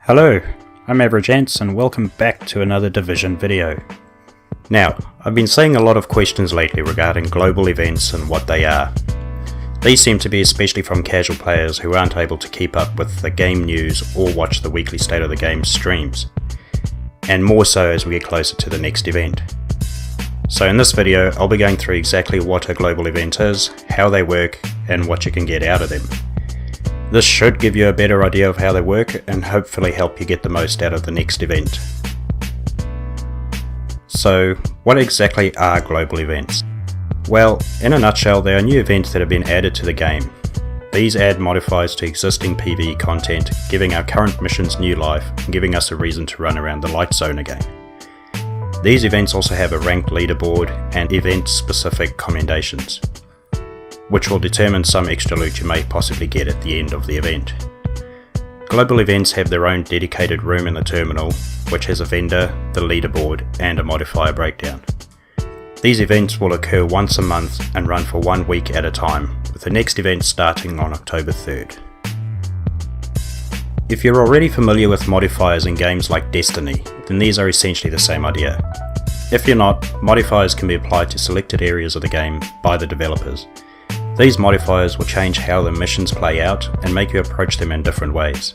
Hello, I'm Average Ants and welcome back to another Division video. Now, I've been seeing a lot of questions lately regarding global events and what they are. These seem to be especially from casual players who aren't able to keep up with the game news or watch the weekly State of the Game streams, and more so as we get closer to the next event. So in this video, I'll be going through exactly what a global event is, how they work, and what you can get out of them. This should give you a better idea of how they work and hopefully help you get the most out of the next event. So, what exactly are global events? Well, in a nutshell, they are new events that have been added to the game. These add modifiers to existing PvE content, giving our current missions new life and giving us a reason to run around the light zone again. These events also have a ranked leaderboard and event-specific commendations, which will determine some extra loot you may possibly get at the end of the event. Global events have their own dedicated room in the terminal, which has a vendor, the leaderboard, and a modifier breakdown. These events will occur once a month and run for 1 week at a time, with the next event starting on October 3rd. If you're already familiar with modifiers in games like Destiny, then these are essentially the same idea. If you're not, modifiers can be applied to selected areas of the game by the developers. These modifiers will change how the missions play out and make you approach them in different ways.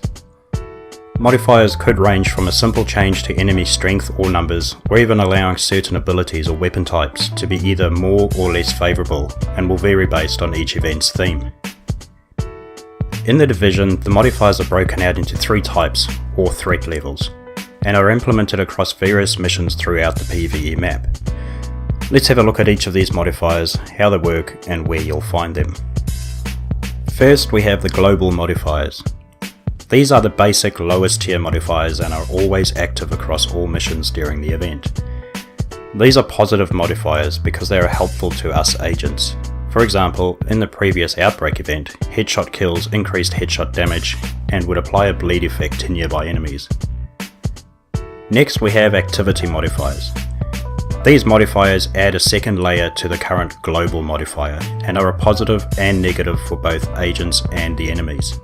Modifiers could range from a simple change to enemy strength or numbers, or even allowing certain abilities or weapon types to be either more or less favourable, and will vary based on each event's theme. In the Division, the modifiers are broken out into 3 types, or threat levels, and are implemented across various missions throughout the PvE map. Let's have a look at each of these modifiers, how they work, and where you'll find them. First, we have the global modifiers. These are the basic lowest tier modifiers and are always active across all missions during the event. These are positive modifiers because they are helpful to us agents. For example, in the previous Outbreak event, headshot kills increased headshot damage and would apply a bleed effect to nearby enemies. Next, we have activity modifiers. These modifiers add a second layer to the current global modifier and are a positive and negative for both agents and the enemies.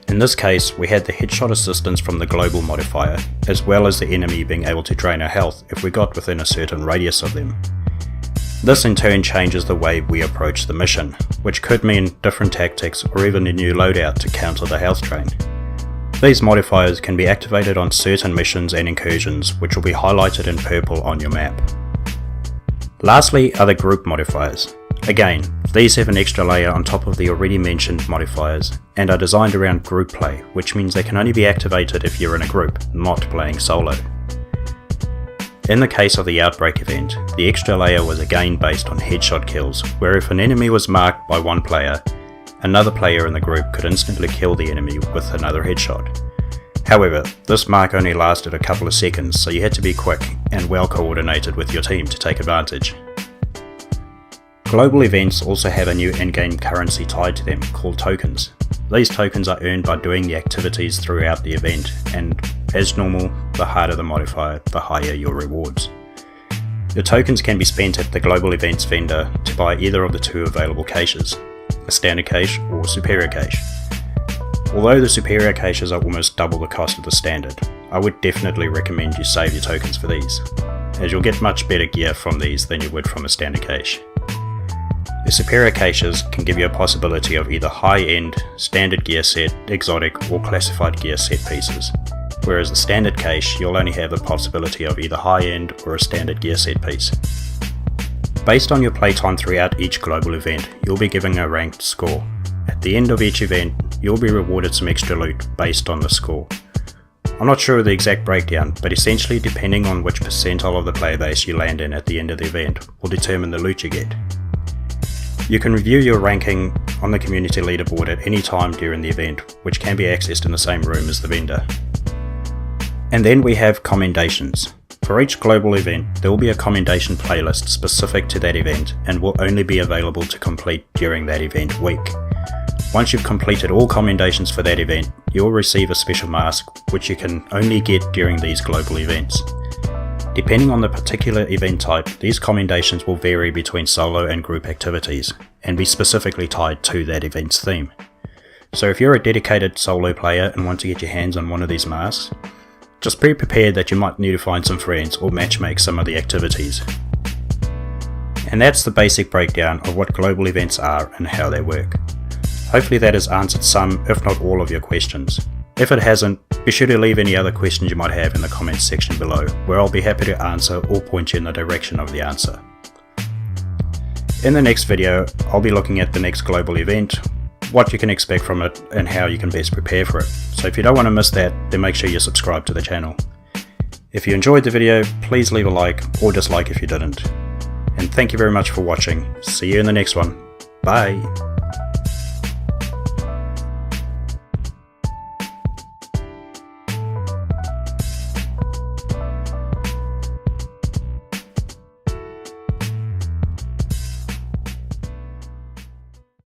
In this case, we had the headshot assistance from the global modifier, as well as the enemy being able to drain our health if we got within a certain radius of them. This in turn changes the way we approach the mission, which could mean different tactics or even a new loadout to counter the health drain. These modifiers can be activated on certain missions and incursions, which will be highlighted in purple on your map. Lastly are the group modifiers. Again, these have an extra layer on top of the already mentioned modifiers and are designed around group play, which means they can only be activated if you're in a group, not playing solo. In the case of the Outbreak event, the extra layer was again based on headshot kills, where if an enemy was marked by one player, another player in the group could instantly kill the enemy with another headshot. However, this mark only lasted a couple of seconds, so you had to be quick and well coordinated with your team to take advantage. Global events also have a new in-game currency tied to them called tokens. These tokens are earned by doing the activities throughout the event, and as normal, the harder the modifier, the higher your rewards. Your tokens can be spent at the global events vendor to buy either of the 2 available caches, a standard cache or superior cache. Although the superior caches are almost double the cost of the standard, I would definitely recommend you save your tokens for these, as you'll get much better gear from these than you would from a standard cache. The superior caches can give you a possibility of either high-end, standard gear set, exotic or classified gear set pieces, whereas the standard cache you'll only have the possibility of either high-end or a standard gear set piece. Based on your playtime throughout each global event, you'll be given a ranked score. At the end of each event, you'll be rewarded some extra loot based on the score. I'm not sure of the exact breakdown, but essentially depending on which percentile of the player base you land in at the end of the event will determine the loot you get. You can review your ranking on the community leaderboard at any time during the event, which can be accessed in the same room as the vendor. And then we have commendations. For each global event, there will be a commendation playlist specific to that event and will only be available to complete during that event week. Once you've completed all commendations for that event, you will receive a special mask which you can only get during these global events. Depending on the particular event type, these commendations will vary between solo and group activities, and be specifically tied to that event's theme. So if you're a dedicated solo player and want to get your hands on one of these masks, just be prepared that you might need to find some friends or matchmake some of the activities. And that's the basic breakdown of what global events are and how they work. Hopefully that has answered some, if not all, of your questions. If it hasn't, be sure to leave any other questions you might have in the comments section below, where I'll be happy to answer or point you in the direction of the answer. In the next video, I'll be looking at the next global event, what you can expect from it, and how you can best prepare for it. So if you don't want to miss that, then make sure you subscribe to the channel. If you enjoyed the video, please leave a like or dislike if you didn't. And thank you very much for watching. See you in the next one. Bye!